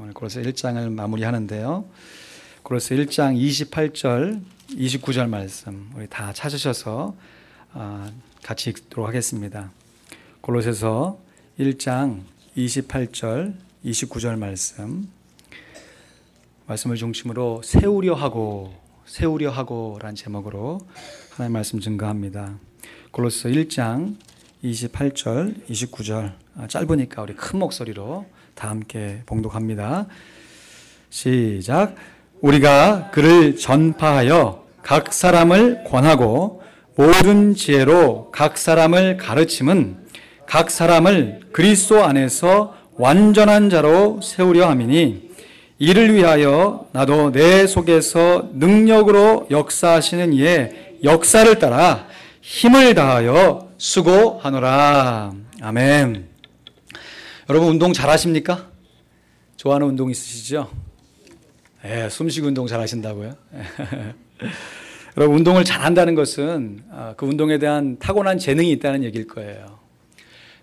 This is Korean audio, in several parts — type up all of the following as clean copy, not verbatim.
오늘 골로새 1장을 마무리하는데요. 골로새 1장 28절, 29절 말씀 우리 다 찾으셔서 같이 읽도록 하겠습니다. 골로새서 1장 28절, 29절 말씀을 중심으로 세우려 하고라는 제목으로 하나님의 말씀 증거합니다. 골로새 1장 28절, 29절 짧으니까 우리 큰 목소리로 다 함께 봉독합니다. 시작. 우리가 그를 전파하여 각 사람을 권하고 모든 지혜로 각 사람을 가르침은 각 사람을 그리스도 안에서 완전한 자로 세우려 함이니 이를 위하여 나도 내 속에서 능력으로 역사하시는 이의 역사를 따라 힘을 다하여 수고하노라. 아멘. 여러분 운동 잘하십니까? 좋아하는 운동 있으시죠? 숨쉬기 운동 잘하신다고요? 여러분 운동을 잘한다는 것은 그 운동에 대한 타고난 재능이 있다는 얘기일 거예요.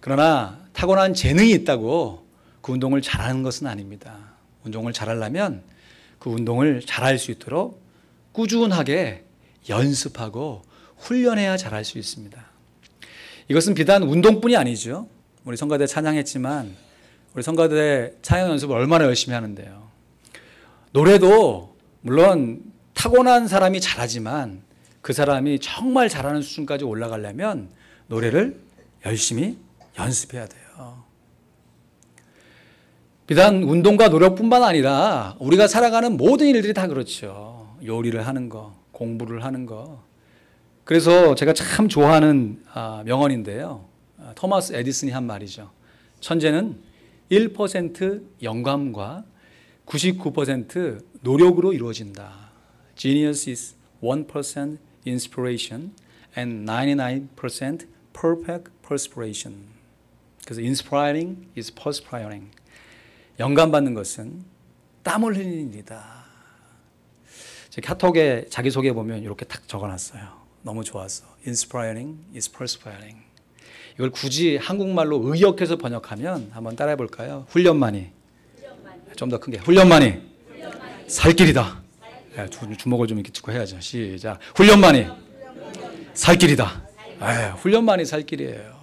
그러나 타고난 재능이 있다고 그 운동을 잘하는 것은 아닙니다. 운동을 잘하려면 그 운동을 잘할 수 있도록 꾸준하게 연습하고 훈련해야 잘할 수 있습니다. 이것은 비단 운동뿐이 아니죠. 우리 성가대 찬양했지만 우리 성가대 찬양 연습을 얼마나 열심히 하는데요. 노래도 물론 타고난 사람이 잘하지만 그 사람이 정말 잘하는 수준까지 올라가려면 노래를 열심히 연습해야 돼요. 비단 운동과 노력뿐만 아니라 우리가 살아가는 모든 일들이 다 그렇죠. 요리를 하는 거, 공부를 하는 거. 그래서 제가 참 좋아하는 명언인데요. 토마스 에디슨이 한 말이죠. 천재는 1% 영감과 99% 노력으로 이루어진다. Genius is 1% inspiration and 99% perfect perspiration. 그래서 inspiring is perspiring. 영감받는 것은 땀을 흘리는 일이다. 제 카톡에 자기소개 보면 이렇게 딱 적어놨어요. 너무 좋았어. Inspiring is perspiring. 이걸 굳이 한국말로 의역해서 번역하면 한번 따라해 볼까요? 훈련만이. 좀 더 크게. 훈련만이. 살길이다. 주먹을 좀 이렇게 짚고 해야죠. 시작. 훈련만이. 살길이다. 훈련만이 살길이에요.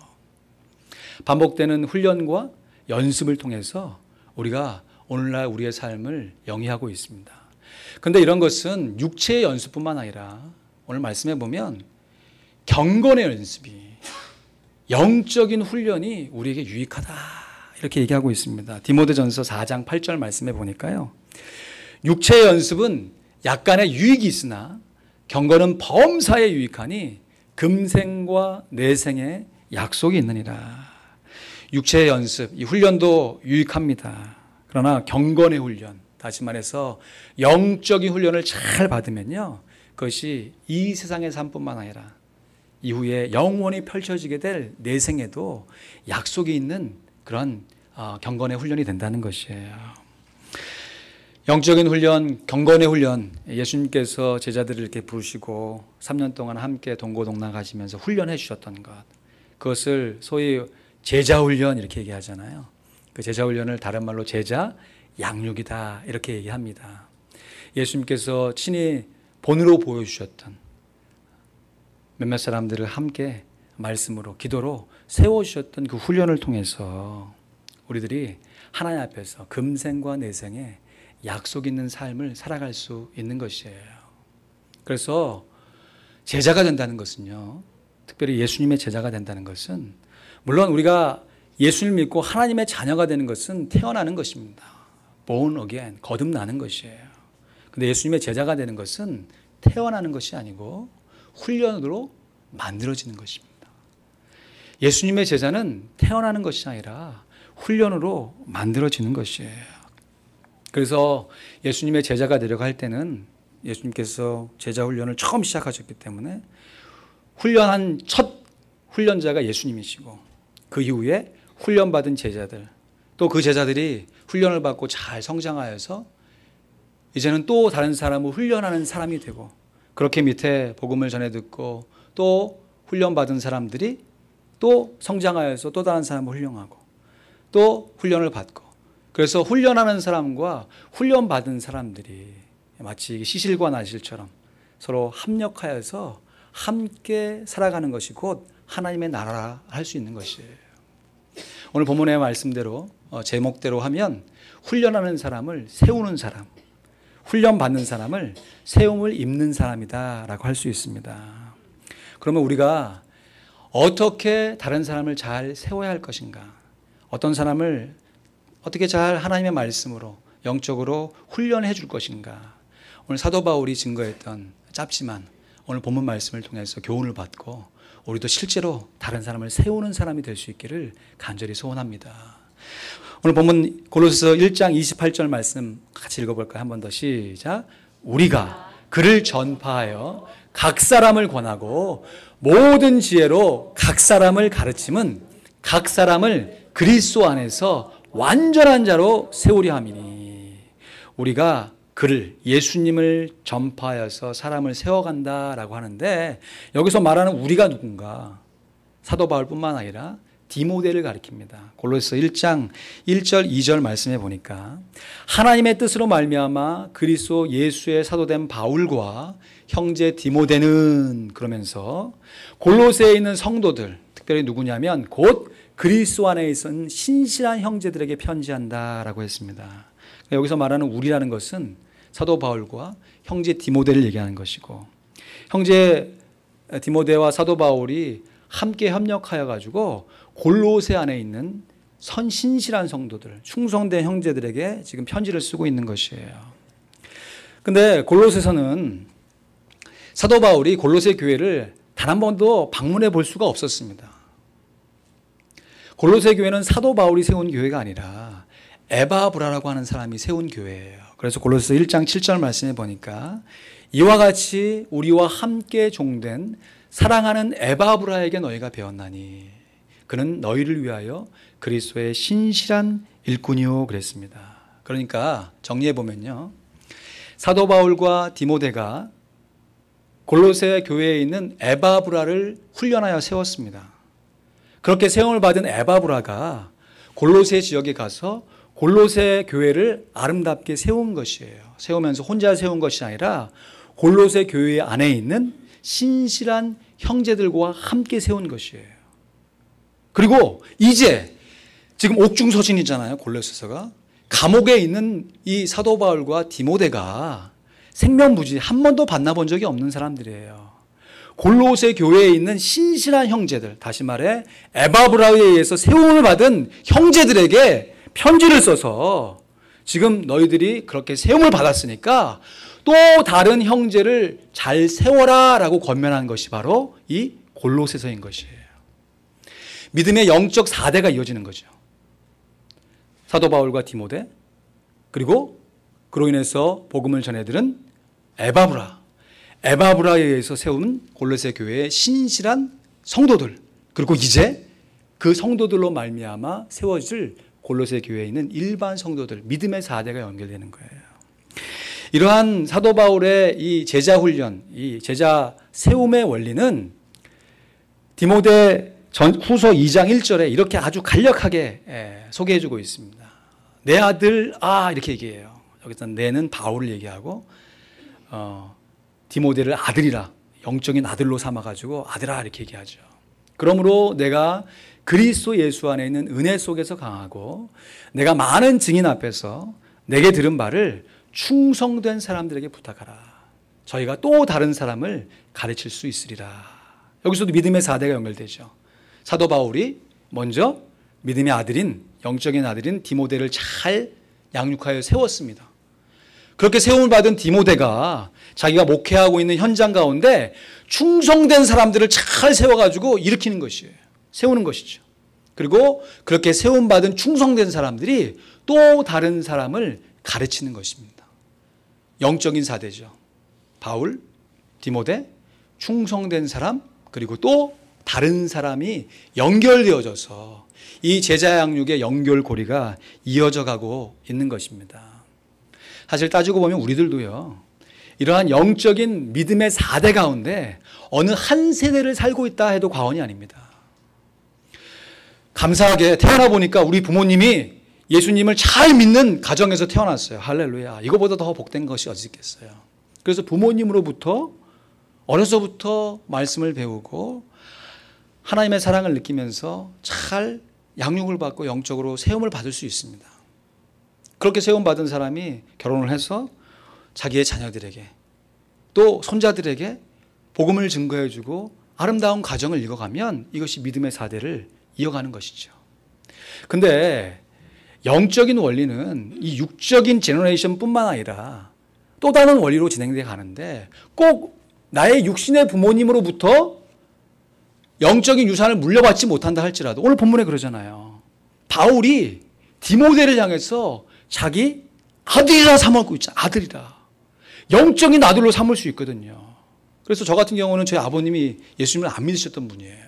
반복되는 훈련과 연습을 통해서 우리가 오늘날 우리의 삶을 영위하고 있습니다. 그런데 이런 것은 육체의 연습뿐만 아니라 오늘 말씀해 보면 경건의 연습이, 영적인 훈련이 우리에게 유익하다 이렇게 얘기하고 있습니다. 디모데전서 4장 8절 말씀해 보니까요. 육체의 연습은 약간의 유익이 있으나 경건은 범사에 유익하니 금생과 내생에 약속이 있느니라. 육체의 연습, 이 훈련도 유익합니다. 그러나 경건의 훈련, 다시 말해서 영적인 훈련을 잘 받으면요. 그것이 이 세상의 삶뿐만 아니라 이후에 영원히 펼쳐지게 될 내생에도 약속이 있는 그런 경건의 훈련이 된다는 것이에요. 영적인 훈련, 경건의 훈련, 예수님께서 제자들을 이렇게 부르시고 3년 동안 함께 동고동락 하시면서 훈련해 주셨던 것, 그것을 소위 제자훈련 이렇게 얘기하잖아요. 그 제자훈련을 다른 말로 제자 양육이다 이렇게 얘기합니다. 예수님께서 친히 본으로 보여주셨던 몇몇 사람들을 함께 말씀으로 기도로 세워주셨던 그 훈련을 통해서 우리들이 하나님 앞에서 금생과 내생에 약속 있는 삶을 살아갈 수 있는 것이에요. 그래서 제자가 된다는 것은요, 특별히 예수님의 제자가 된다는 것은 물론 우리가 예수를 믿고 하나님의 자녀가 되는 것은 태어나는 것입니다. born again, 거듭나는 것이에요. 그런데 예수님의 제자가 되는 것은 태어나는 것이 아니고 훈련으로 만들어지는 것입니다. 예수님의 제자는 태어나는 것이 아니라 훈련으로 만들어지는 것이에요. 그래서 예수님의 제자가 되려고 할 때는 예수님께서 제자 훈련을 처음 시작하셨기 때문에 훈련한 첫 훈련자가 예수님이시고 그 이후에 훈련받은 제자들, 또 그 제자들이 훈련을 받고 잘 성장하여서 이제는 또 다른 사람을 훈련하는 사람이 되고, 그렇게 밑에 복음을 전해 듣고 또 훈련받은 사람들이 또 성장하여서 또 다른 사람을 훈련하고 또 훈련을 받고, 그래서 훈련하는 사람과 훈련받은 사람들이 마치 시실과 나실처럼 서로 합력하여서 함께 살아가는 것이 곧 하나님의 나라라 할 수 있는 것이에요. 오늘 본문의 말씀대로 제목대로 하면 훈련하는 사람을 세우는 사람, 훈련받는 사람을 세움을 입는 사람이다라고 할 수 있습니다. 그러면 우리가 어떻게 다른 사람을 잘 세워야 할 것인가? 어떤 사람을 어떻게 잘 하나님의 말씀으로 영적으로 훈련해 줄 것인가? 오늘 사도 바울이 증거했던 짧지만 오늘 본문 말씀을 통해서 교훈을 받고 우리도 실제로 다른 사람을 세우는 사람이 될 수 있기를 간절히 소원합니다. 오늘 본문 골로새서 1장 28절 말씀 같이 읽어볼까요? 한 번 더 시작. 우리가 그를 전파하여 각 사람을 권하고 모든 지혜로 각 사람을 가르침은 각 사람을 그리스도 안에서 완전한 자로 세우려 함이니 우리가 그를 예수님을 전파하여서 사람을 세워간다라고 하는데 여기서 말하는 우리가 누군가 사도 바울뿐만 아니라 디모데를 가리킵니다. 골로새서 1장 1절 2절 말씀해 보니까 하나님의 뜻으로 말미암아 그리스도 예수의 사도된 바울과 형제 디모데는 그러면서 골로새에 있는 성도들 특별히 누구냐면 곧 그리스도 안에 있는 신실한 형제들에게 편지한다라고 했습니다. 여기서 말하는 우리라는 것은 사도 바울과 형제 디모데를 얘기하는 것이고 형제 디모데와 사도 바울이 함께 협력하여 가지고 골로새 안에 있는 신실한 성도들, 충성된 형제들에게 지금 편지를 쓰고 있는 것이에요. 근데 골로새서는 사도 바울이 골로새 교회를 단 한 번도 방문해 볼 수가 없었습니다. 골로새 교회는 사도 바울이 세운 교회가 아니라 에바브라라고 하는 사람이 세운 교회예요. 그래서 골로새서 1장 7절 말씀해 보니까 이와 같이 우리와 함께 종된 사랑하는 에바브라에게 너희가 배웠나니 그는 너희를 위하여 그리스도의 신실한 일꾼이요 그랬습니다. 그러니까 정리해 보면요. 사도 바울과 디모데가 골로새 교회에 있는 에바브라를 훈련하여 세웠습니다. 그렇게 세움을 받은 에바브라가 골로새 지역에 가서 골로새 교회를 아름답게 세운 것이에요. 세우면서 혼자 세운 것이 아니라 골로새 교회 안에 있는 신실한 형제들과 함께 세운 것이에요. 그리고 이제 지금 옥중서신이잖아요. 골로새서가. 감옥에 있는 이 사도 바울과 디모데가 생명부지 한 번도 만나본 적이 없는 사람들이에요. 골로새 교회에 있는 신실한 형제들, 다시 말해 에바브라에 의해서 세움을 받은 형제들에게 편지를 써서 지금 너희들이 그렇게 세움을 받았으니까 또 다른 형제를 잘 세워라 라고 권면한 것이 바로 이 골로새서인 것이에요. 믿음의 영적 4대가 이어지는 거죠. 사도 바울과 디모데, 그리고 그로 인해서 복음을 전해들은 에바브라에 의해서 세운 골로새 교회의 신실한 성도들, 그리고 이제 그 성도들로 말미암아 세워질 골로새 교회에 있는 일반 성도들, 믿음의 4대가 연결되는 거예요. 이러한 사도 바울의 이 제자 훈련, 이 제자 세움의 원리는 디모데 후서 2장 1절에 이렇게 아주 간략하게 소개해주고 있습니다. 내 아들, 이렇게 얘기해요. 여기서 내는 바울을 얘기하고 디모데를 아들이라, 영적인 아들로 삼아가지고 아들아 이렇게 얘기하죠. 그러므로 내가 그리스도 예수 안에 있는 은혜 속에서 강하고 내가 많은 증인 앞에서 내게 들은 바를 충성된 사람들에게 부탁하라. 저희가 또 다른 사람을 가르칠 수 있으리라. 여기서도 믿음의 4대가 연결되죠. 사도 바울이 먼저 믿음의 아들인, 영적인 아들인 디모데를 잘 양육하여 세웠습니다. 그렇게 세움을 받은 디모데가 자기가 목회하고 있는 현장 가운데 충성된 사람들을 잘 세워가지고 일으키는 것이에요. 세우는 것이죠. 그리고 그렇게 세움받은 충성된 사람들이 또 다른 사람을 가르치는 것입니다. 영적인 4대죠. 바울, 디모데, 충성된 사람, 그리고 또 다른 사람이 연결되어져서 이 제자 양육의 연결고리가 이어져 가고 있는 것입니다. 사실 따지고 보면 우리들도요, 이러한 영적인 믿음의 4대 가운데 어느 한 세대를 살고 있다 해도 과언이 아닙니다. 감사하게 태어나 보니까 우리 부모님이 예수님을 잘 믿는 가정에서 태어났어요. 할렐루야. 이거보다 더 복된 것이 어디 있겠어요. 그래서 부모님으로부터 어려서부터 말씀을 배우고 하나님의 사랑을 느끼면서 잘 양육을 받고 영적으로 세움을 받을 수 있습니다. 그렇게 세움받은 사람이 결혼을 해서 자기의 자녀들에게 또 손자들에게 복음을 증거해주고 아름다운 가정을 이어가면 이것이 믿음의 사대를 이어가는 것이죠. 근데 영적인 원리는 이 육적인 제너레이션뿐만 아니라 또 다른 원리로 진행되어 가는데 꼭 나의 육신의 부모님으로부터 영적인 유산을 물려받지 못한다 할지라도 오늘 본문에 그러잖아요. 바울이 디모데를 향해서 자기 아들이라 삼고 있잖아요. 아들이라. 영적인 아들로 삼을 수 있거든요. 그래서 저 같은 경우는 저희 아버님이 예수님을 안 믿으셨던 분이에요.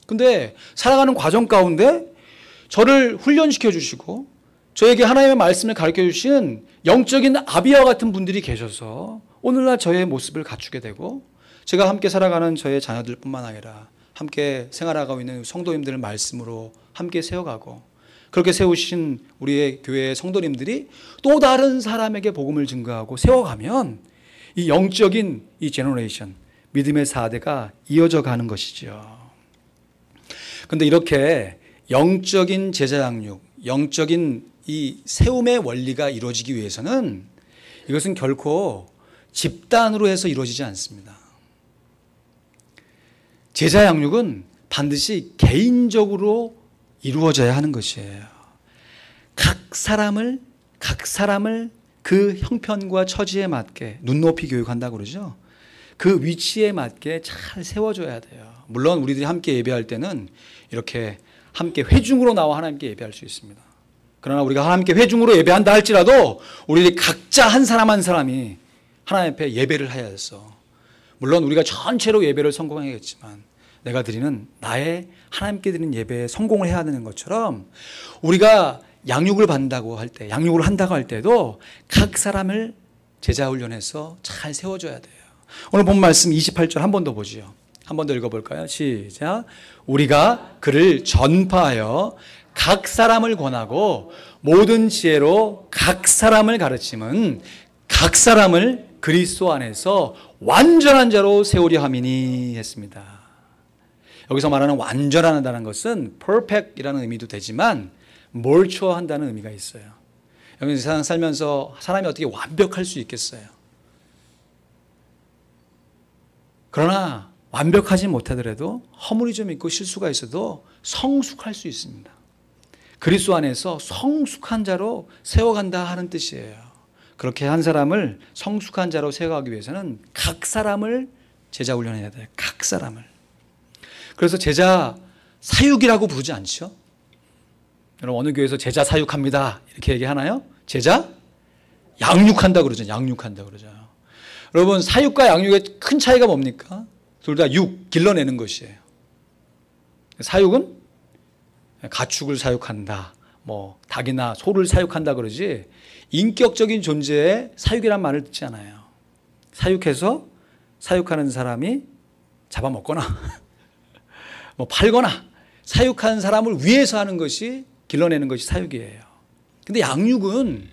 근데 살아가는 과정 가운데 저를 훈련시켜 주시고 저에게 하나님의 말씀을 가르쳐 주신 영적인 아비와 같은 분들이 계셔서 오늘날 저의 모습을 갖추게 되고 제가 함께 살아가는 저의 자녀들뿐만 아니라 함께 생활하고 있는 성도님들을 말씀으로 함께 세워가고 그렇게 세우신 우리의 교회의 성도님들이 또 다른 사람에게 복음을 증거하고 세워가면 이 영적인 이 제너레이션, 믿음의 4대가 이어져 가는 것이죠. 그런데 이렇게 영적인 제자 양육, 영적인 이 세움의 원리가 이루어지기 위해서는 이것은 결코 집단으로 해서 이루어지지 않습니다. 제자 양육은 반드시 개인적으로 이루어져야 하는 것이에요. 각 사람을 그 형편과 처지에 맞게 눈높이 교육한다고 그러죠. 그 위치에 맞게 잘 세워줘야 돼요. 물론 우리들이 함께 예배할 때는 이렇게 함께 회중으로 나와 하나님께 예배할 수 있습니다. 그러나 우리가 하나님께 회중으로 예배한다 할지라도 우리들이 각자 한 사람 한 사람이 하나님 앞에 예배를 해야 해서 물론 우리가 전체로 예배를 성공해야겠지만 내가 드리는 나의 하나님께 드리는 예배에 성공을 해야 되는 것처럼 우리가 양육을 받는다고 할 때, 양육을 한다고 할 때도 각 사람을 제자 훈련해서 잘 세워줘야 돼요. 오늘 본 말씀 28절 한 번 더 보죠. 한 번 더 읽어볼까요? 시작. 우리가 그를 전파하여 각 사람을 권하고 모든 지혜로 각 사람을 가르침은 각 사람을 그리스도 안에서 완전한 자로 세우려 함이니 했습니다. 여기서 말하는 완전하다는 것은 perfect이라는 의미도 되지만 몰초한다는 의미가 있어요. 여기 세상 살면서 사람이 어떻게 완벽할 수 있겠어요? 그러나 완벽하지 못하더라도 허물이 좀 있고 실수가 있어도 성숙할 수 있습니다. 그리스도 안에서 성숙한 자로 세워간다 하는 뜻이에요. 그렇게 한 사람을 성숙한 자로 세워가기 위해서는 각 사람을 제자 훈련해야 돼요. 각 사람을. 그래서 제자 사육이라고 부르지 않죠? 여러분 어느 교회에서 제자 사육합니다 이렇게 얘기하나요? 제자 양육한다 그러죠. 양육한다 그러죠. 여러분 사육과 양육의 큰 차이가 뭡니까? 둘 다 길러내는 것이에요. 사육은 가축을 사육한다, 뭐 닭이나 소를 사육한다 그러지 인격적인 존재의 사육이란 말을 듣지 않아요. 사육해서 사육하는 사람이 잡아먹거나 뭐 팔거나 사육한 사람을 위해서 하는 것이 길러내는 것이 사육이에요. 근데 양육은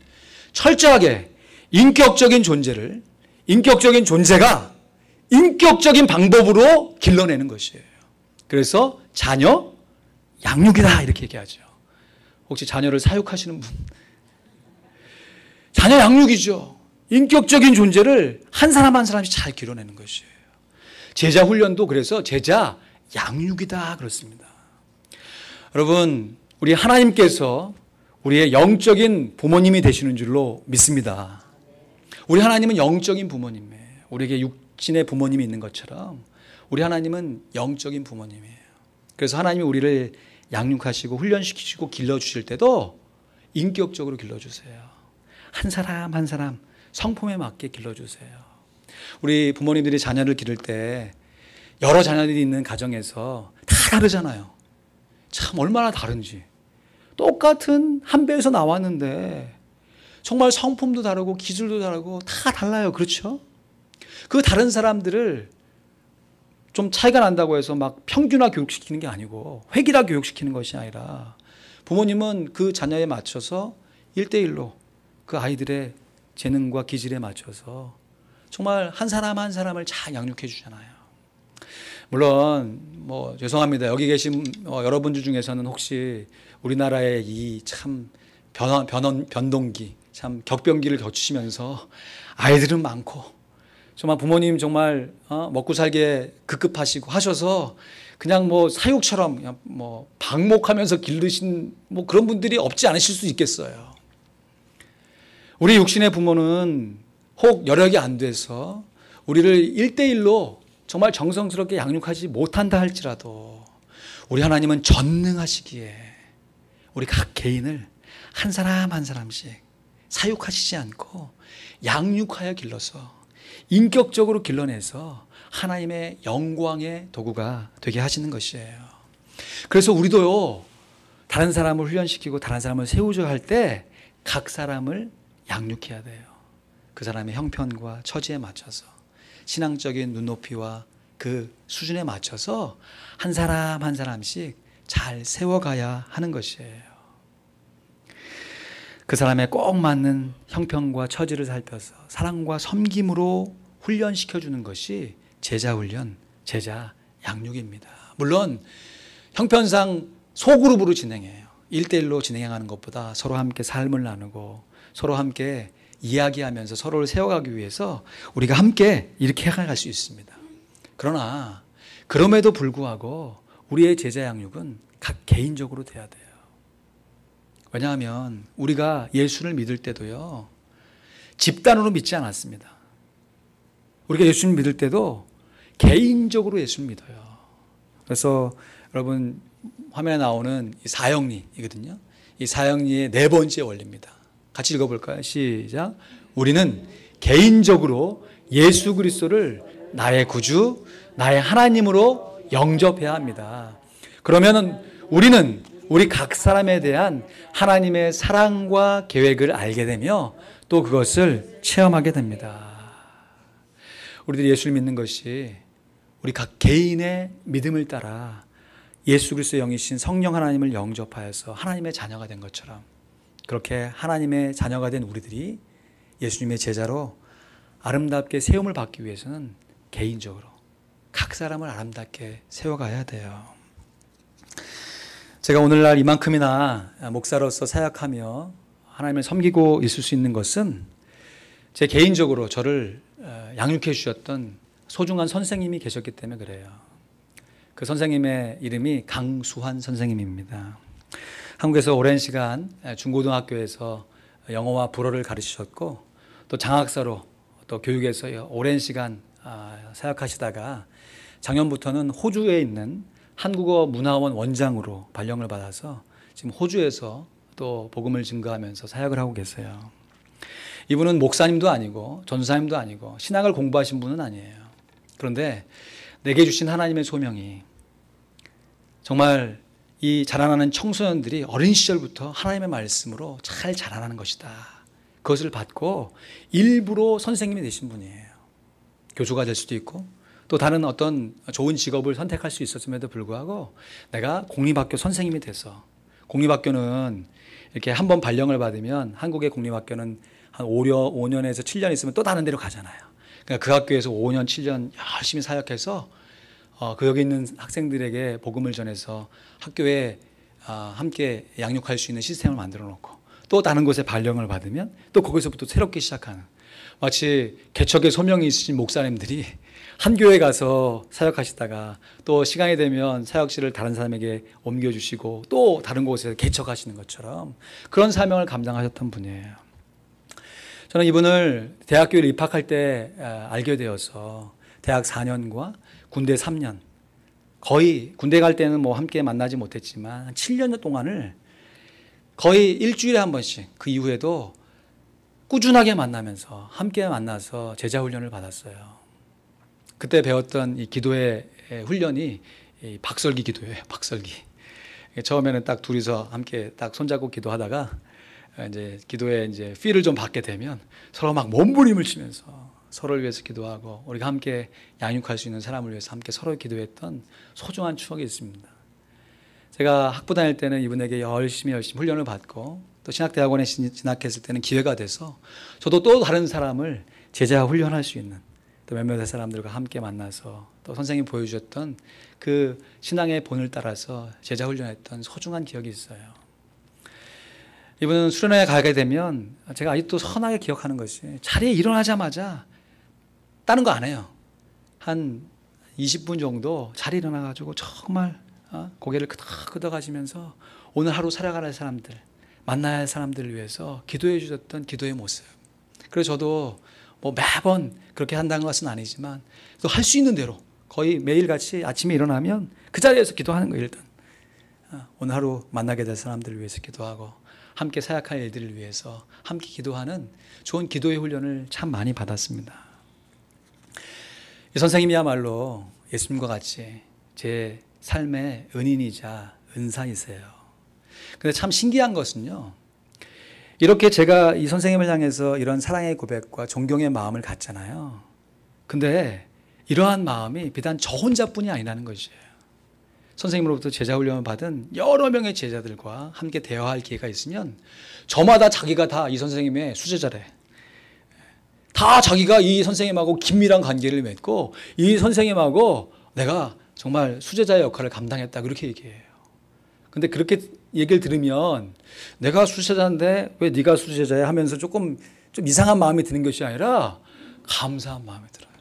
철저하게 인격적인 존재가 인격적인 방법으로 길러내는 것이에요. 그래서 자녀 양육이다 이렇게 얘기하죠. 혹시 자녀를 사육하시는 분? 자녀 양육이죠. 인격적인 존재를 한 사람 한 사람씩 잘 길러내는 것이에요. 제자 훈련도 그래서 제자 양육이다 그렇습니다. 여러분 우리 하나님께서 우리의 영적인 부모님이 되시는 줄로 믿습니다. 우리 하나님은 영적인 부모님이에요. 우리에게 육신의 부모님이 있는 것처럼 우리 하나님은 영적인 부모님이에요. 그래서 하나님이 우리를 양육하시고 훈련시키시고 길러주실 때도 인격적으로 길러주세요. 한 사람 한 사람 성품에 맞게 길러주세요. 우리 부모님들이 자녀를 기를 때 여러 자녀들이 있는 가정에서 다 다르잖아요. 참 얼마나 다른지. 똑같은 한 배에서 나왔는데 정말 성품도 다르고 기술도 다르고 다 달라요. 그렇죠? 그 다른 사람들을 좀 차이가 난다고 해서 막 평균화 교육시키는 게 아니고 획일화 교육시키는 것이 아니라 부모님은 그 자녀에 맞춰서 1대1로 그 아이들의 재능과 기질에 맞춰서 정말 한 사람 한 사람을 잘 양육해 주잖아요. 물론 뭐 죄송합니다. 여기 계신 여러분들 중에서는 혹시 우리나라의 이 참 변동기, 참 격변기를 거치시면서 아이들은 많고 정말 부모님 정말 먹고 살게 급급하시고 하셔서 그냥 뭐 사육처럼 그냥 뭐 방목하면서 기르신 뭐 그런 분들이 없지 않으실 수 있겠어요. 우리 육신의 부모는 혹 여력이 안 돼서 우리를 1대1로 정말 정성스럽게 양육하지 못한다 할지라도 우리 하나님은 전능하시기에 우리 각 개인을 한 사람 한 사람씩 사육하시지 않고 양육하여 길러서 인격적으로 길러내서 하나님의 영광의 도구가 되게 하시는 것이에요. 그래서 우리도요, 다른 사람을 훈련시키고 다른 사람을 세우자 할 때 각 사람을 양육해야 돼요. 그 사람의 형편과 처지에 맞춰서 신앙적인 눈높이와 그 수준에 맞춰서 한 사람 한 사람씩 잘 세워가야 하는 것이에요. 그 사람의 꼭 맞는 형편과 처지를 살펴서 사랑과 섬김으로 훈련시켜주는 것이 제자 훈련, 제자 양육입니다. 물론 형편상 소그룹으로 진행해요. 1대1로 진행하는 것보다 서로 함께 삶을 나누고 서로 함께 이야기하면서 서로를 세워가기 위해서 우리가 함께 이렇게 해갈 수 있습니다. 그러나 그럼에도 불구하고 우리의 제자 양육은 각 개인적으로 돼야 돼요. 왜냐하면 우리가 예수를 믿을 때도요, 집단으로 믿지 않았습니다. 우리가 예수를 믿을 때도 개인적으로 예수를 믿어요. 그래서 여러분 화면에 나오는 이 사형리이거든요. 이 사형리의 네 번째 원리입니다. 같이 읽어볼까요? 시작. 우리는 개인적으로 예수 그리스도를 나의 구주, 나의 하나님으로 영접해야 합니다. 그러면 우리는 우리 각 사람에 대한 하나님의 사랑과 계획을 알게 되며 또 그것을 체험하게 됩니다. 우리들이 예수를 믿는 것이 우리 각 개인의 믿음을 따라 예수 그리스도의 영이신 성령 하나님을 영접하여서 하나님의 자녀가 된 것처럼 그렇게 하나님의 자녀가 된 우리들이 예수님의 제자로 아름답게 세움을 받기 위해서는 개인적으로 각 사람을 아름답게 세워가야 돼요. 제가 오늘날 이만큼이나 목사로서 사역하며 하나님을 섬기고 있을 수 있는 것은 제 개인적으로 저를 양육해 주셨던 소중한 선생님이 계셨기 때문에 그래요. 그 선생님의 이름이 강수환 선생님입니다. 한국에서 오랜 시간 중고등학교에서 영어와 불어를 가르치셨고 또 장학사로 또 교육에서 오랜 시간 사역하시다가 작년부터는 호주에 있는 한국어 문화원 원장으로 발령을 받아서 지금 호주에서 또 복음을 증거하면서 사역을 하고 계세요. 이분은 목사님도 아니고 전사님도 아니고 신학을 공부하신 분은 아니에요. 그런데 내게 주신 하나님의 소명이 정말 이 자라나는 청소년들이 어린 시절부터 하나님의 말씀으로 잘 자라나는 것이다. 그것을 받고 일부러 선생님이 되신 분이에요. 교수가 될 수도 있고 또 다른 어떤 좋은 직업을 선택할 수 있었음에도 불구하고 내가 공립학교 선생님이 돼서, 공립학교는 이렇게 한번 발령을 받으면 한국의 공립학교는 한 5년에서 7년 있으면 또 다른 데로 가잖아요. 그러니까 그 학교에서 5년, 7년 열심히 사역해서 그 여기 있는 학생들에게 복음을 전해서 학교에 함께 양육할 수 있는 시스템을 만들어 놓고 또 다른 곳에 발령을 받으면 또 거기서부터 새롭게 시작하는, 마치 개척의 소명이 있으신 목사님들이 한 교회 가서 사역하시다가 또 시간이 되면 사역실을 다른 사람에게 옮겨주시고 또 다른 곳에서 개척하시는 것처럼 그런 사명을 감당하셨던 분이에요. 저는 이분을 대학교에 입학할 때 알게 되어서 대학 4년과 군대 3년, 거의 군대 갈 때는 뭐 함께 만나지 못했지만 7년 동안을 거의 일주일에 한 번씩, 그 이후에도 꾸준하게 만나면서 함께 만나서 제자 훈련을 받았어요. 그때 배웠던 이 기도의 훈련이 이 박설기 기도예요. 박설기. 처음에는 딱 둘이서 함께 딱 손잡고 기도하다가 이제 기도에 이제 필을 좀 받게 되면 서로 막 몸부림을 치면서 서로를 위해서 기도하고 우리가 함께 양육할 수 있는 사람을 위해서 함께 서로 기도했던 소중한 추억이 있습니다. 제가 학부 다닐 때는 이분에게 열심히 훈련을 받고 또 신학대학원에 진학했을 때는 기회가 돼서 저도 또 다른 사람을 제자 훈련할 수 있는 또 몇몇의 사람들과 함께 만나서 또 선생님이 보여주셨던 그 신앙의 본을 따라서 제자 훈련했던 소중한 기억이 있어요. 이분은 수련회에 가게 되면 제가 아직도 선하게 기억하는 것이 자리에 일어나자마자 다른 거 안 해요. 한 20분 정도 자리에 일어나가지고 정말 고개를 끄덕끄덕 하시면서 오늘 하루 살아갈 사람들, 만나야 할 사람들을 위해서 기도해 주셨던 기도의 모습. 그래서 저도 뭐 매번 그렇게 한다는 것은 아니지만 또 할 수 있는 대로 거의 매일같이 아침에 일어나면 그 자리에서 기도하는 거예요. 일단 오늘 하루 만나게 될 사람들을 위해서 기도하고 함께 사역할 일들을 위해서 함께 기도하는 좋은 기도의 훈련을 참 많이 받았습니다. 이 선생님이야말로 예수님과 같이 제 삶의 은인이자 은사이세요. 근데 참 신기한 것은요, 이렇게 제가 이 선생님을 향해서 이런 사랑의 고백과 존경의 마음을 갖잖아요. 근데 이러한 마음이 비단 저 혼자뿐이 아니라는 것이에요. 선생님으로부터 제자 훈련을 받은 여러 명의 제자들과 함께 대화할 기회가 있으면 저마다 자기가 다 이 선생님의 수제자래. 다 자기가 이 선생님하고 긴밀한 관계를 맺고 이 선생님하고 내가 정말 수제자의 역할을 감당했다 그렇게 얘기해요. 근데 그렇게 얘기를 들으면 내가 수제자인데 왜 네가 수제자야 하면서 좀 이상한 마음이 드는 것이 아니라 감사한 마음이 들어요.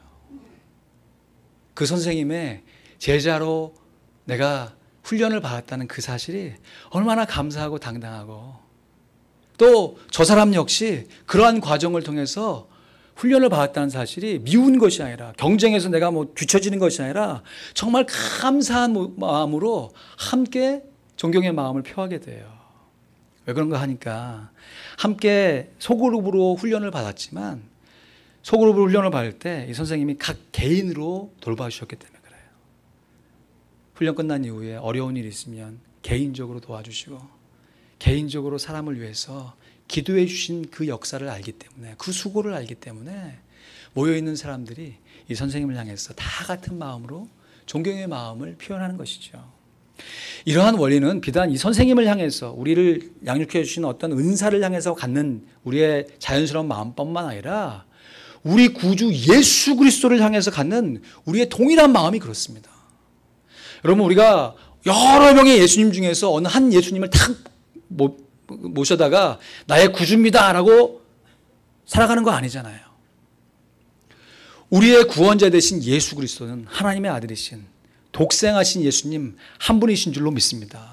그 선생님의 제자로 내가 훈련을 받았다는 그 사실이 얼마나 감사하고 당당하고 또 저 사람 역시 그러한 과정을 통해서 훈련을 받았다는 사실이 미운 것이 아니라 경쟁에서 내가 뭐 뒤처지는 것이 아니라 정말 감사한 마음으로 함께 존경의 마음을 표하게 돼요. 왜 그런가 하니까 함께 소그룹으로 훈련을 받았지만 소그룹으로 훈련을 받을 때 이 선생님이 각 개인으로 돌봐주셨기 때문에 그래요. 훈련 끝난 이후에 어려운 일이 있으면 개인적으로 도와주시고 개인적으로 사람을 위해서 기도해 주신 그 역사를 알기 때문에 그 수고를 알기 때문에 모여있는 사람들이 이 선생님을 향해서 다 같은 마음으로 존경의 마음을 표현하는 것이죠. 이러한 원리는 비단 이 선생님을 향해서 우리를 양육해 주신 어떤 은사를 향해서 갖는 우리의 자연스러운 마음뿐만 아니라 우리 구주 예수 그리스도를 향해서 갖는 우리의 동일한 마음이 그렇습니다. 여러분, 우리가 여러 명의 예수님 중에서 어느 한 예수님을 탁 모셔다가 나의 구주입니다라고 살아가는 거 아니잖아요. 우리의 구원자 되신 예수 그리스도는 하나님의 아들이신 독생하신 예수님 한 분이신 줄로 믿습니다.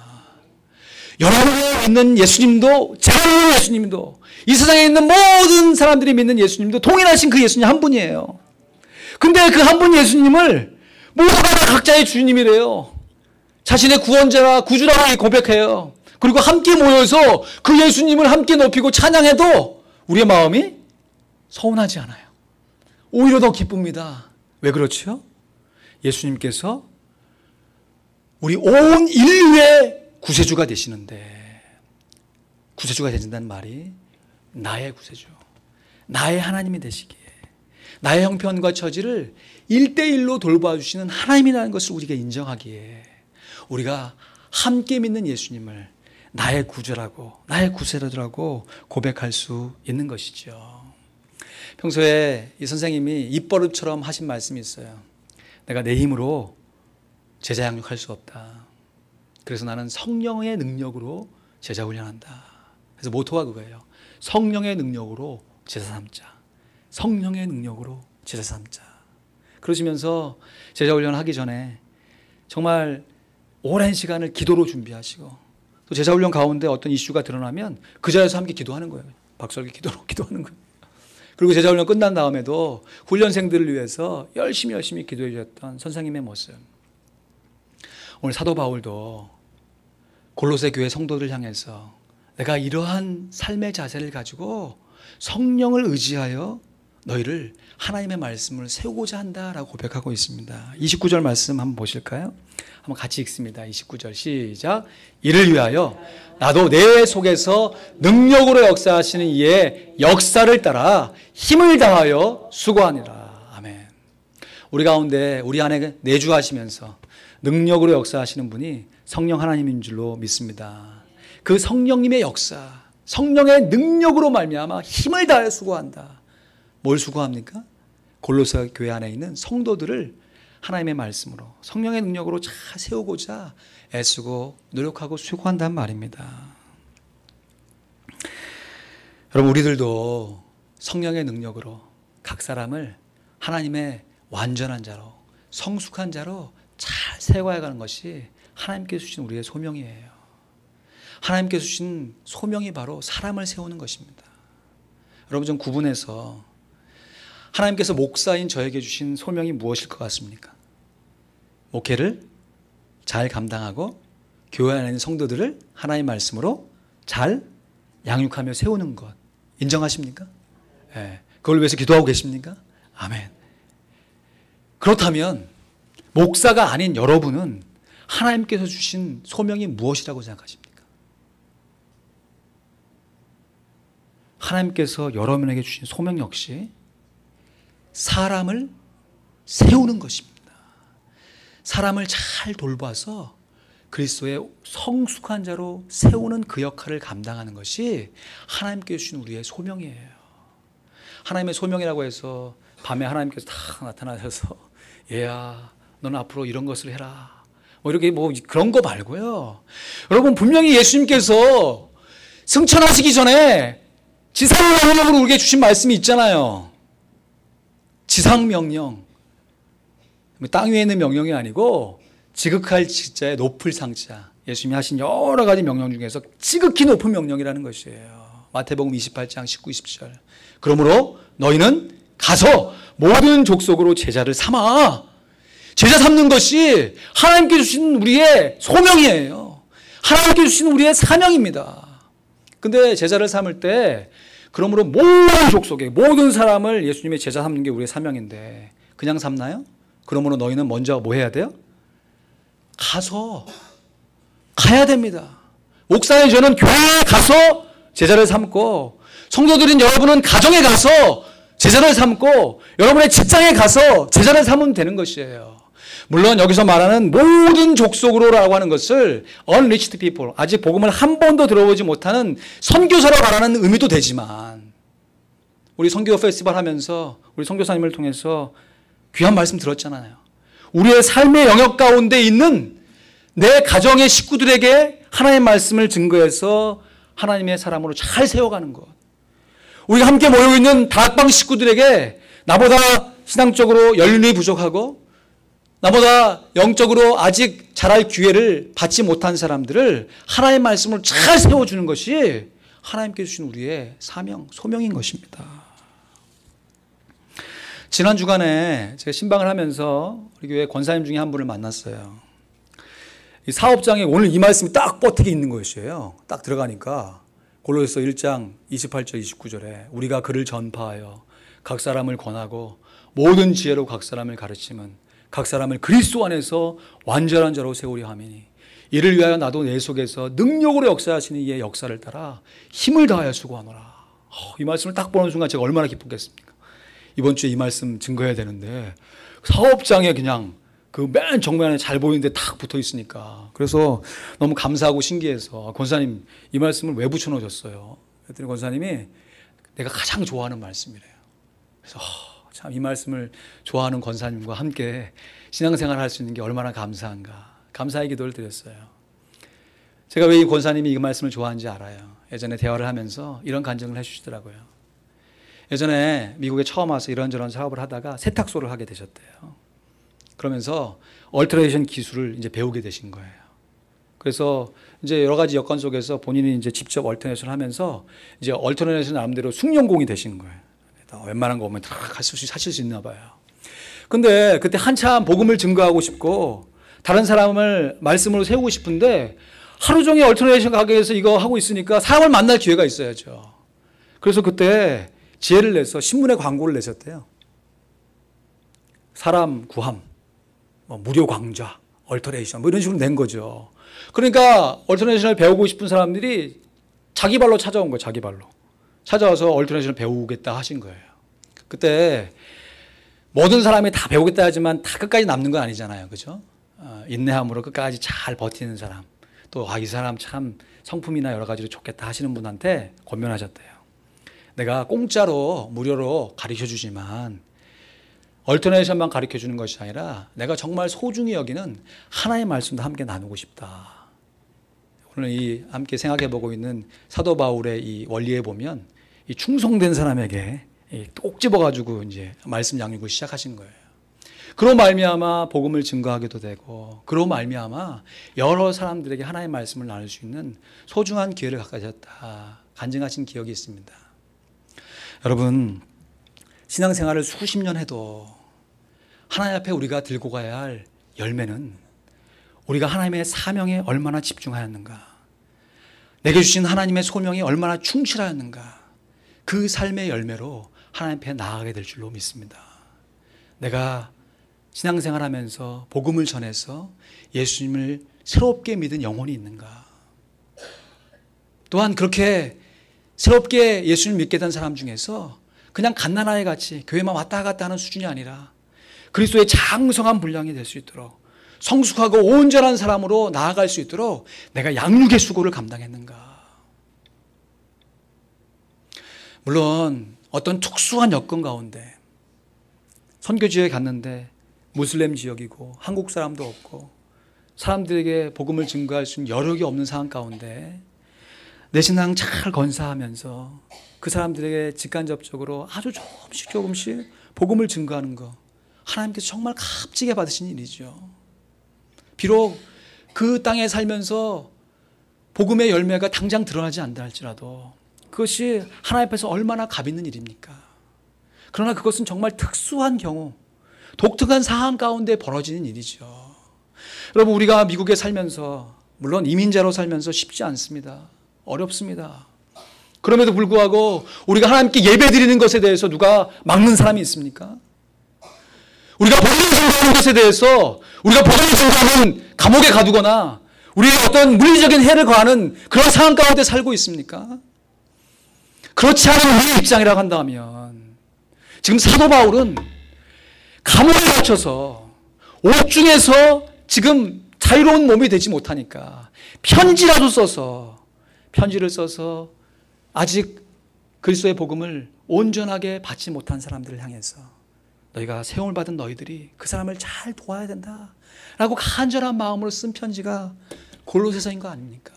여러분이 믿는 예수님도 제가 믿는 예수님도 이 세상에 있는 모든 사람들이 믿는 예수님도 동일하신 그 예수님 한 분이에요. 근데 그 한 분 예수님을 모두가 다 각자의 주님이래요. 자신의 구원자와 구주라고 고백해요. 그리고 함께 모여서 그 예수님을 함께 높이고 찬양해도 우리의 마음이 서운하지 않아요. 오히려 더 기쁩니다. 왜 그렇죠? 예수님께서 우리 온 인류의 구세주가 되시는데, 구세주가 되신다는 말이 나의 구세주, 나의 하나님이 되시기에 나의 형편과 처지를 1대1로 돌봐주시는 하나님이라는 것을 우리가 인정하기에 우리가 함께 믿는 예수님을 나의 구주라고 나의 구세주라고 고백할 수 있는 것이죠. 평소에 이 선생님이 입버릇처럼 하신 말씀이 있어요. 내가 내 힘으로 제자 양육할 수 없다. 그래서 나는 성령의 능력으로 제자 훈련한다. 그래서 모토가 그거예요. 성령의 능력으로 제자 삼자. 성령의 능력으로 제자 삼자. 그러시면서 제자 훈련하기 전에 정말 오랜 시간을 기도로 준비하시고 또 제자 훈련 가운데 어떤 이슈가 드러나면 그 자리에서 함께 기도하는 거예요. 박설기 기도로 기도하는 거예요. 그리고 제자 훈련 끝난 다음에도 훈련생들을 위해서 열심히 기도해 주셨던 선생님의 모습. 오늘 사도 바울도 골로새 교회 성도들 향해서 내가 이러한 삶의 자세를 가지고 성령을 의지하여 너희를 하나님의 말씀을 세우고자 한다라고 고백하고 있습니다. 29절 말씀 한번 보실까요? 한번 같이 읽습니다. 29절 시작. 이를 위하여 나도 내 속에서 능력으로 역사하시는 이의 역사를 따라 힘을 다하여 수고하니라. 아멘. 우리 가운데 우리 안에 내주하시면서 능력으로 역사하시는 분이 성령 하나님인 줄로 믿습니다. 그 성령님의 역사, 성령의 능력으로 말미암아 힘을 다해 수고한다. 뭘 수고합니까? 골로새 교회 안에 있는 성도들을 하나님의 말씀으로 성령의 능력으로 잘 세우고자 애쓰고 노력하고 수고한단 말입니다. 여러분, 우리들도 성령의 능력으로 각 사람을 하나님의 완전한 자로, 성숙한 자로 잘 세워가는 것이 하나님께서 주신 우리의 소명이에요. 하나님께서 주신 소명이 바로 사람을 세우는 것입니다. 여러분, 좀 구분해서 하나님께서 목사인 저에게 주신 소명이 무엇일 것 같습니까? 목회를 잘 감당하고 교회 안에 있는 성도들을 하나님의 말씀으로 잘 양육하며 세우는 것, 인정하십니까? 네. 그걸 위해서 기도하고 계십니까? 아멘. 그렇다면 목사가 아닌 여러분은 하나님께서 주신 소명이 무엇이라고 생각하십니까? 하나님께서 여러분에게 주신 소명 역시 사람을 세우는 것입니다. 사람을 잘 돌봐서 그리스도의 성숙한 자로 세우는 그 역할을 감당하는 것이 하나님께서 주신 우리의 소명이에요. 하나님의 소명이라고 해서 밤에 하나님께서 딱 나타나셔서 얘야, 너는 앞으로 이런 것을 해라, 이렇게 그런 거 말고요. 여러분, 분명히 예수님께서 승천하시기 전에 지상명령으로 우리에게 주신 말씀이 있잖아요. 지상명령. 땅 위에 있는 명령이 아니고 지극할 지자에 높을 상자. 예수님이 하신 여러 가지 명령 중에서 지극히 높은 명령이라는 것이에요. 마태복음 28장 19, 20절. 그러므로 너희는 가서 모든 족속으로 제자를 삼아. 제자 삼는 것이 하나님께 주신 우리의 소명이에요. 하나님께 주신 우리의 사명입니다. 근데 제자를 삼을 때 그러므로 모든 족속에 모든 사람을 예수님의 제자 삼는 게 우리의 사명인데 그냥 삼나요? 그러므로 너희는 먼저 뭐 해야 돼요? 가야 됩니다. 목사인 저는 교회에 가서 제자를 삼고, 성도들인 여러분은 가정에 가서 제자를 삼고, 여러분의 직장에 가서 제자를 삼으면 되는 것이에요. 물론 여기서 말하는 모든 족속으로라고 하는 것을 unreached people, 아직 복음을 한 번도 들어보지 못하는 선교사로 말하는 의미도 되지만, 우리 선교 페스티벌 하면서 우리 선교사님을 통해서 귀한 말씀 들었잖아요. 우리의 삶의 영역 가운데 있는 내 가정의 식구들에게 하나님의 말씀을 증거해서 하나님의 사람으로 잘 세워가는 것. 우리가 함께 모여있는 다락방 식구들에게 나보다 신앙적으로 연륜이 부족하고 나보다 영적으로 아직 자랄 기회를 받지 못한 사람들을 하나님의 말씀으로 잘 세워주는 것이 하나님께 주신 우리의 사명, 소명인 것입니다. 지난 주간에 제가 신방을 하면서 우리 교회 권사님 중에 한 분을 만났어요. 이 사업장에 오늘 이 말씀이 딱 뻗게 있는 것이에요. 딱 들어가니까 골로새서 1장 28절 29절에 우리가 그를 전파하여 각 사람을 권하고 모든 지혜로 각 사람을 가르치면 각 사람을 그리스도 안에서 완전한 자로 세우려 함이니 이를 위하여 나도 내 속에서 능력으로 역사하시는 이의 역사를 따라 힘을 다하여 수고하노라. 이 말씀을 딱 보는 순간 제가 얼마나 기쁘겠습니까? 이번 주에 이 말씀 증거해야 되는데 사업장에 그냥 그 맨 정면에 잘 보이는데 탁 붙어 있으니까 그래서 너무 감사하고 신기해서 권사님 이 말씀을 왜 붙여놓으셨어요? 그랬더니 권사님이 내가 가장 좋아하는 말씀이래요. 그래서 참 이 말씀을 좋아하는 권사님과 함께 신앙생활을 할 수 있는 게 얼마나 감사한가, 감사의 기도를 드렸어요. 제가 왜 이 권사님이 이 말씀을 좋아하는지 알아요. 예전에 대화를 하면서 이런 간증을 해주시더라고요. 예전에 미국에 처음 와서 이런저런 사업을 하다가 세탁소를 하게 되셨대요. 그러면서 얼터네이션 기술을 이제 배우게 되신 거예요. 그래서 이제 여러 가지 여건 속에서 본인이 이제 직접 얼터네이션을 하면서 이제 얼터네이션 나름대로 숙련공이 되신 거예요. 웬만한 거 오면 다 사실 수 있나 봐요. 근데 그때 한참 복음을 증거하고 싶고 다른 사람을 말씀으로 세우고 싶은데 하루 종일 얼터네이션 가게에서 이거 하고 있으니까 사람을 만날 기회가 있어야죠. 그래서 그때 지혜를 내서 신문에 광고를 내셨대요. 사람 구함, 무료 강좌, 얼터네이션 이런 식으로 낸 거죠. 그러니까 얼터네이션을 배우고 싶은 사람들이 자기 발로 찾아온 거예요. 자기 발로. 찾아와서 얼터네이션을 배우겠다 하신 거예요. 그때 모든 사람이 다 배우겠다 하지만 다 끝까지 남는 건 아니잖아요. 그죠? 인내함으로 끝까지 잘 버티는 사람, 또 이 사람 참 성품이나 여러 가지로 좋겠다 하시는 분한테 권면하셨대요. 내가 공짜로 무료로 가르쳐주지만 얼터네이션만 가르쳐주는 것이 아니라 내가 정말 소중히 여기는 하나의 말씀도 함께 나누고 싶다. 오늘 함께 생각해보고 있는 사도 바울의 이 원리에 보면 이 충성된 사람에게 꼭 집어가지고 이제 말씀 양육을 시작하신 거예요. 그로 말미암아 복음을 증거하기도 되고, 그로 말미암아 여러 사람들에게 하나의 말씀을 나눌 수 있는 소중한 기회를 가졌다 간증하신 기억이 있습니다. 여러분, 신앙생활을 수십 년 해도 하나님 앞에 우리가 들고 가야 할 열매는 우리가 하나님의 사명에 얼마나 집중하였는가, 내게 주신 하나님의 소명에 얼마나 충실하였는가, 그 삶의 열매로 하나님 앞에 나아가게 될 줄로 믿습니다. 내가 신앙생활하면서 복음을 전해서 예수님을 새롭게 믿은 영혼이 있는가, 또한 그렇게 새롭게 예수님을 믿게 된 사람 중에서 그냥 갓난아이 같이 교회만 왔다 갔다 하는 수준이 아니라 그리스도의 장성한 분량이 될 수 있도록 성숙하고 온전한 사람으로 나아갈 수 있도록 내가 양육의 수고를 감당했는가. 물론 어떤 특수한 여건 가운데 선교지에 갔는데 무슬림 지역이고 한국 사람도 없고 사람들에게 복음을 증거할 수 있는 여력이 없는 상황 가운데 내 신앙 잘 건사하면서 그 사람들에게 직간접적으로 아주 조금씩 복음을 증거하는 거, 하나님께서 정말 값지게 받으신 일이죠. 비록 그 땅에 살면서 복음의 열매가 당장 드러나지 않다 할지라도 그것이 하나님 앞에서 얼마나 값 있는 일입니까? 그러나 그것은 정말 특수한 경우, 독특한 상황 가운데 벌어지는 일이죠. 여러분, 우리가 미국에 살면서, 물론 이민자로 살면서 쉽지 않습니다. 어렵습니다. 그럼에도 불구하고 우리가 하나님께 예배 드리는 것에 대해서 누가 막는 사람이 있습니까? 우리가 복음을 증거하는 것에 대해서 우리가 복음을 증거하는 감옥에 가두거나 우리가 어떤 물리적인 해를 가하는 그런 상황 가운데 살고 있습니까? 그렇지 않은 우리의 입장이라고 한다면, 지금 사도 바울은 감옥에 갇혀서 옥중에서 지금 자유로운 몸이 되지 못하니까 편지를 써서 아직 그리스도의 복음을 온전하게 받지 못한 사람들을 향해서 너희가 세움을 받은 너희들이 그 사람을 잘 도와야 된다 라고 간절한 마음으로 쓴 편지가 골로새서인 거 아닙니까?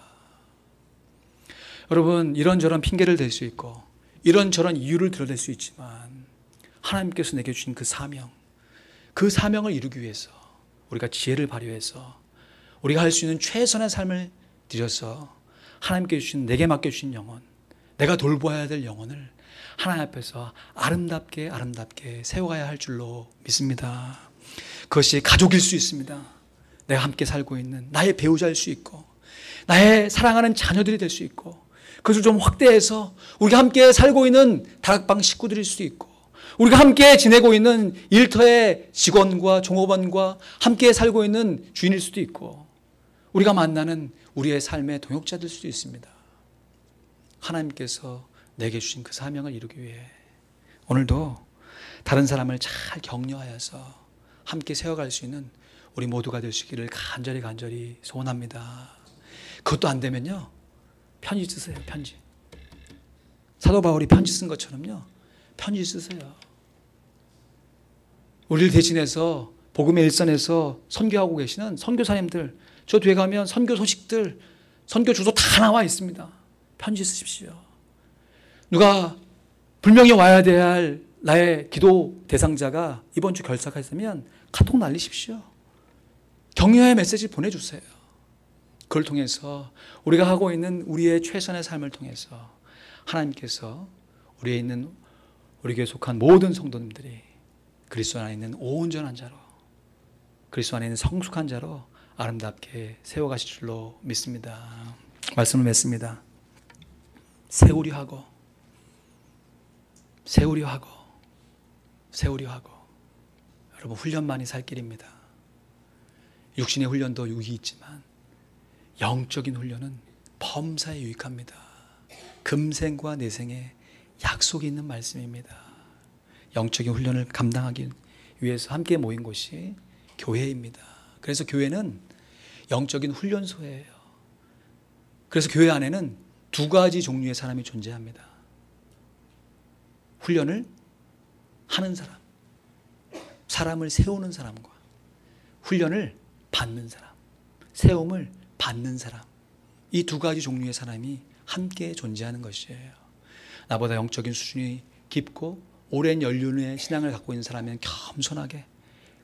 여러분, 이런저런 핑계를 댈 수 있고 이런저런 이유를 드러낼 수 있지만 하나님께서 내게 주신 그 사명을 이루기 위해서 우리가 지혜를 발휘해서 우리가 할 수 있는 최선의 삶을 들여서 하나님께 주신, 내게 맡겨주신 영혼, 내가 돌보아야 될 영혼을 하나님 앞에서 아름답게 세워가야 할 줄로 믿습니다. 그것이 가족일 수 있습니다. 내가 함께 살고 있는 나의 배우자일 수 있고 나의 사랑하는 자녀들이 될 수 있고, 그것을 좀 확대해서 우리가 함께 살고 있는 다락방 식구들일 수도 있고 우리가 함께 지내고 있는 일터의 직원과 종업원과 함께 살고 있는 주인일 수도 있고 우리가 만나는 우리의 삶의 동역자들 수도 있습니다. 하나님께서 내게 주신 그 사명을 이루기 위해 오늘도 다른 사람을 잘 격려하여서 함께 세워갈 수 있는 우리 모두가 되시기를 간절히 소원합니다. 그것도 안 되면요, 편지 쓰세요. 편지. 사도 바울이 편지 쓴 것처럼요, 편지 쓰세요. 우리를 대신해서 복음의 일선에서 선교하고 계시는 선교사님들, 저 뒤에 가면 선교 소식들, 선교 주소 다 나와 있습니다. 편지 쓰십시오. 누가 분명히 와야 할 나의 기도 대상자가 이번 주 결석했으면 카톡 날리십시오. 격려의 메시지 보내주세요. 그걸 통해서 우리가 하고 있는 우리의 최선의 삶을 통해서 하나님께서 우리에게 속한 모든 성도님들이 그리스도 안에 있는 온전한 자로, 그리스도 안에 있는 성숙한 자로 아름답게 세워가실 줄로 믿습니다. 말씀을 맺습니다. 세우려 하고 여러분, 훈련만이 살 길입니다. 육신의 훈련도 유익이 있지만 영적인 훈련은 범사에 유익합니다. 금생과 내생에 약속이 있는 말씀입니다. 영적인 훈련을 감당하기 위해서 함께 모인 곳이 교회입니다. 그래서 교회는 영적인 훈련소예요. 그래서 교회 안에는 두 가지 종류의 사람이 존재합니다. 훈련을 하는 사람, 사람을 세우는 사람과 훈련을 받는 사람, 세움을 받는 사람, 이 두 가지 종류의 사람이 함께 존재하는 것이에요. 나보다 영적인 수준이 깊고 오랜 연륜의 신앙을 갖고 있는 사람은 겸손하게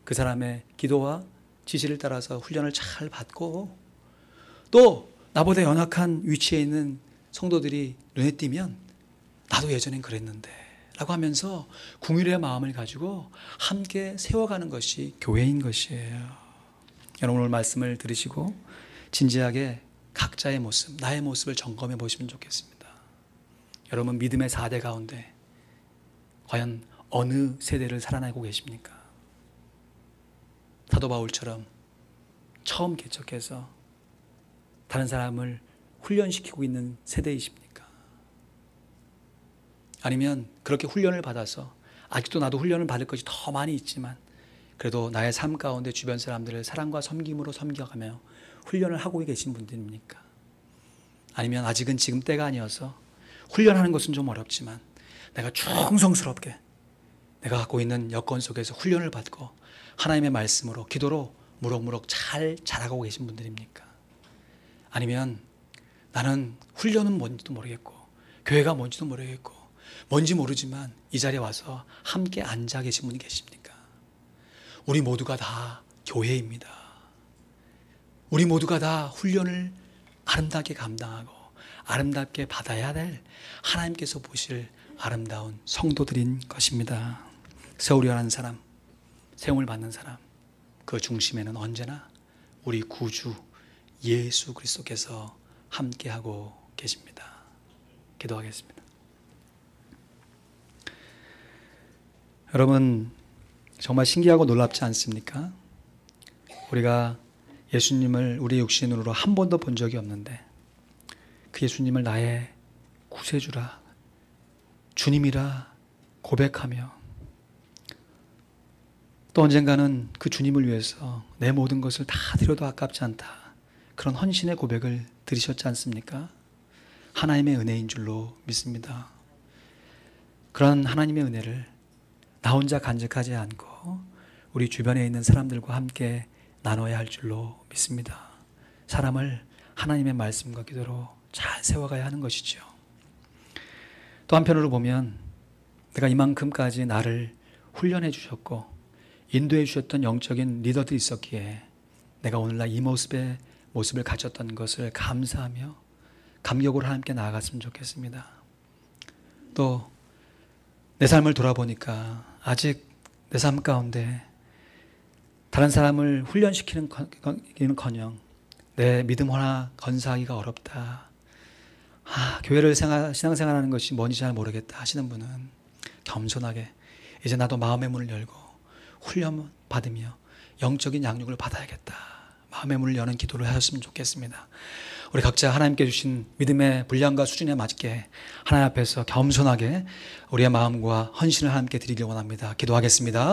그 사람의 기도와 지시를 따라서 훈련을 잘 받고, 또 나보다 연약한 위치에 있는 성도들이 눈에 띄면 나도 예전엔 그랬는데 라고 하면서 긍휼의 마음을 가지고 함께 세워가는 것이 교회인 것이에요. 여러분 오늘 말씀을 들으시고 진지하게 각자의 모습, 나의 모습을 점검해 보시면 좋겠습니다. 여러분 믿음의 4대 가운데 과연 어느 세대를 살아내고 계십니까? 사도 바울처럼 처음 개척해서 다른 사람을 훈련시키고 있는 세대이십니까? 아니면 그렇게 훈련을 받아서 아직도 나도 훈련을 받을 것이 더 많이 있지만 그래도 나의 삶 가운데 주변 사람들을 사랑과 섬김으로 섬겨가며 훈련을 하고 계신 분들입니까? 아니면 아직은 지금 때가 아니어서 훈련하는 것은 좀 어렵지만 내가 충성스럽게 내가 갖고 있는 여건 속에서 훈련을 받고 하나님의 말씀으로 기도로 무럭무럭 잘 자라고 계신 분들입니까? 아니면 나는 훈련은 뭔지도 모르겠고 교회가 뭔지도 모르겠고 뭔지 모르지만 이 자리에 와서 함께 앉아 계신 분이 계십니까? 우리 모두가 다 교회입니다. 우리 모두가 다 훈련을 아름답게 감당하고 아름답게 받아야 될 하나님께서 보실 아름다운 성도들인 것입니다. 세우려 하는 사람, 세움을 받는 사람, 그 중심에는 언제나 우리 구주 예수 그리스도께서 함께하고 계십니다. 기도하겠습니다. 여러분 정말 신기하고 놀랍지 않습니까? 우리가 예수님을 우리 육신으로 한 번도 본 적이 없는데 그 예수님을 나의 구세주라, 주님이라 고백하며 또 언젠가는 그 주님을 위해서 내 모든 것을 다 드려도 아깝지 않다, 그런 헌신의 고백을 들으셨지 않습니까? 하나님의 은혜인 줄로 믿습니다. 그런 하나님의 은혜를 나 혼자 간직하지 않고 우리 주변에 있는 사람들과 함께 나눠야 할 줄로 믿습니다. 사람을 하나님의 말씀과 기도로 잘 세워가야 하는 것이죠. 또 한편으로 보면 내가 이만큼까지 나를 훈련해 주셨고 인도해 주셨던 영적인 리더들이 있었기에 내가 오늘날 이 모습을 가졌던 것을 감사하며 감격으로 함께 나아갔으면 좋겠습니다. 또 내 삶을 돌아보니까 아직 내 삶 가운데 다른 사람을 훈련시키는커녕 내 믿음 하나 건사하기가 어렵다, 교회를 신앙생활하는 것이 뭔지 잘 모르겠다 하시는 분은 겸손하게 이제 나도 마음의 문을 열고 훈련 받으며 영적인 양육을 받아야겠다, 마음의 문을 여는 기도를 하셨으면 좋겠습니다. 우리 각자 하나님께 주신 믿음의 분량과 수준에 맞게 하나님 앞에서 겸손하게 우리의 마음과 헌신을 함께 드리길 원합니다. 기도하겠습니다.